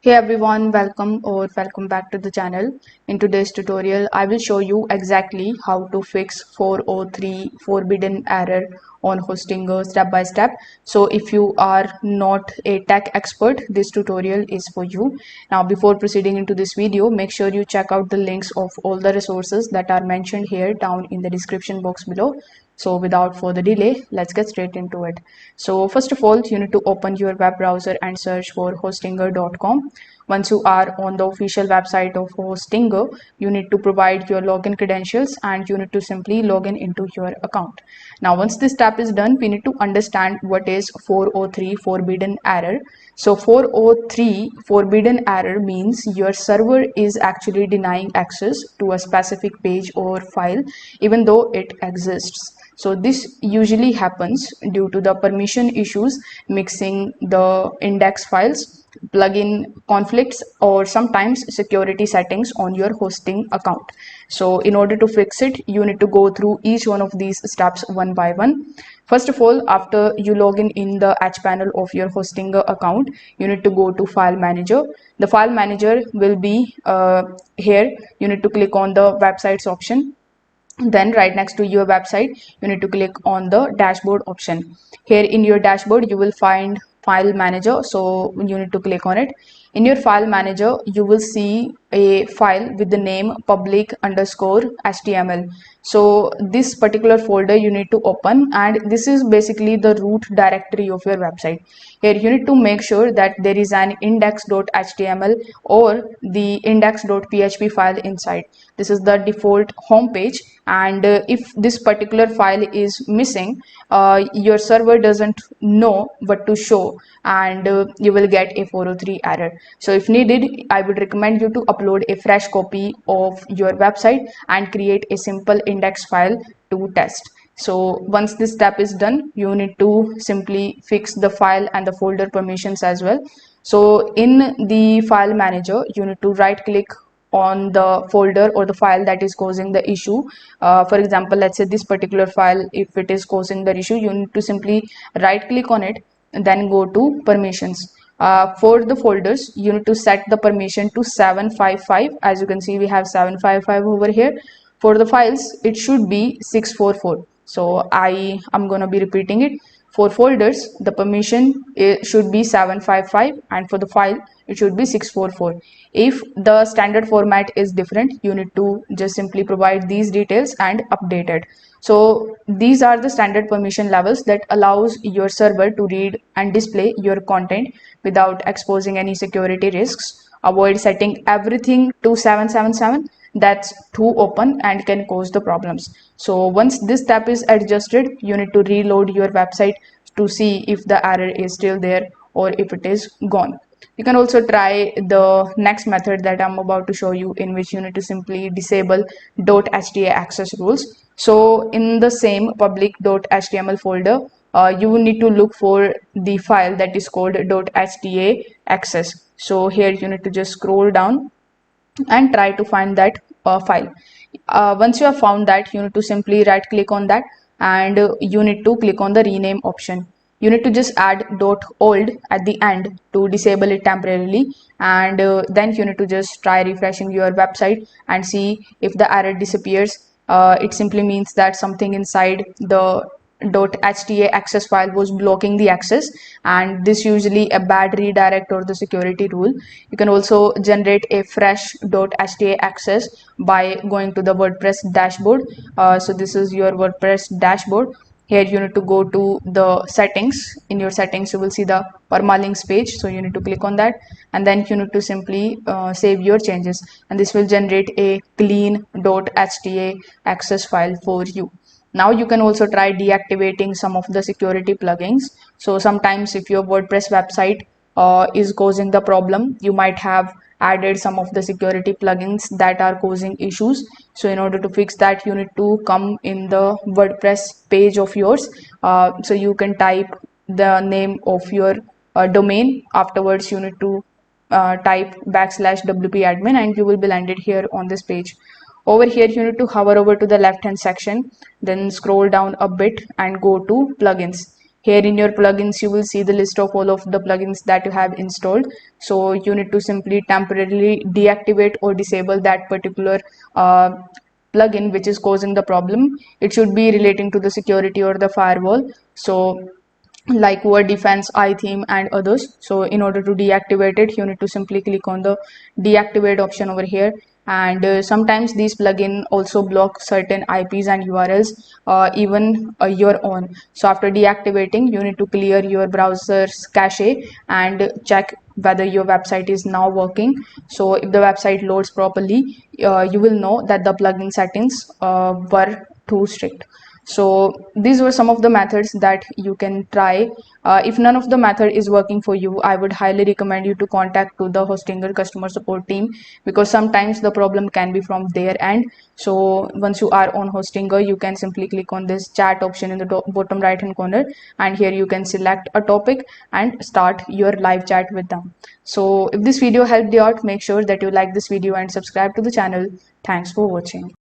Hey everyone, welcome back to the channel. In today's tutorial, I will show you exactly how to fix 403 forbidden error on Hostinger step by step. So if you are not a tech expert, this tutorial is for you. Now before proceeding into this video, make sure you check out the links of all the resources that are mentioned here down in the description box below. So without further delay, let's get straight into it. So first of all, you need to open your web browser and search for hostinger.com. Once you are on the official website of Hostinger, you need to provide your login credentials and you need to simply log in into your account. Now, once this step is done, we need to understand what is 403 forbidden error. So 403 forbidden error means your server is actually denying access to a specific page or file, even though it exists. So this usually happens due to the permission issues, mixing the index files, plugin conflicts, or sometimes security settings on your hosting account. So in order to fix it, you need to go through each one of these steps one by one. First of all, after you log in the H panel of your Hostinger account, you need to go to File Manager. The File Manager will be here. You need to click on the Websites option. Then right next to your website, you need to click on the dashboard option. Here in your dashboard, you will find file manager, so you need to click on it. In your file manager, you will see a file with the name public_html. So this particular folder you need to open, and this is basically the root directory of your website. Here you need to make sure that there is an index.html or the index.php file inside. This is the default home page, and if this particular file is missing, your server doesn't know what to show, and you will get a 403 error. So if needed, I would recommend you to upload a fresh copy of your website and create a simple index file to test. So once this step is done, you need to simply fix the file and the folder permissions as well. So in the file manager, you need to right click on the folder or the file that is causing the issue. For example, let's say this particular file, if it is causing the issue, you need to simply right click on it and then go to permissions. For the folders, you need to set the permission to 755. As you can see, we have 755 over here. For the files, it should be 644. So I am going to be repeating it. For folders, the permission should be 755, and for the file, it should be 644. If the standard format is different, you need to just simply provide these details and update it. So these are the standard permission levels that allows your server to read and display your content without exposing any security risks. Avoid setting everything to 777. That's too open and can cause the problems. So once this step is adjusted, you need to reload your website to see if the error is still there or if it is gone. You can also try the next method that I'm about to show you, in which you need to simply disable .hta access rules. So in the same public.html folder, you need to look for the file that is called .hta access. So here you need to just scroll down and try to find that file. Once you have found that, you need to simply right click on that, and you need to click on the rename option. You need to just add .old at the end to disable it temporarily, and then you need to just try refreshing your website and see if the error disappears. It simply means that something inside the .hta access file was blocking the access, and this usually a bad redirect or the security rule. You can also generate a fresh .hta access by going to the WordPress dashboard. So this is your WordPress dashboard. Here you need to go to the settings. In your settings, you will see the permalinks page, so you need to click on that, and then you need to simply save your changes, and this will generate a clean .hta access file for you. Now you can also try deactivating some of the security plugins. So sometimes if your WordPress website is causing the problem, you might have added some of the security plugins that are causing issues. So in order to fix that, you need to come in the WordPress page of yours. So you can type the name of your domain. Afterwards, you need to type /wp-admin, and you will be landed here on this page. Over here, you need to hover over to the left hand section, then scroll down a bit and go to plugins. Here in your plugins, you will see the list of all of the plugins that you have installed. So you need to simply temporarily deactivate or disable that particular plugin which is causing the problem. It should be relating to the security or the firewall. So like word defense, iTheme, and others. So in order to deactivate it, you need to simply click on the deactivate option over here. And sometimes these plugin also block certain IPs and URLs, even your own. So after deactivating, you need to clear your browser's cache and check whether your website is now working. So if the website loads properly, you will know that the plugin settings were too strict. So these were some of the methods that you can try. If none of the method is working for you, I would highly recommend you to contact to the Hostinger customer support team, because sometimes the problem can be from their end. So once you are on Hostinger, you can simply click on this chat option in the bottom right hand corner, and here you can select a topic and start your live chat with them. So if this video helped you out, make sure that you like this video and subscribe to the channel. Thanks for watching.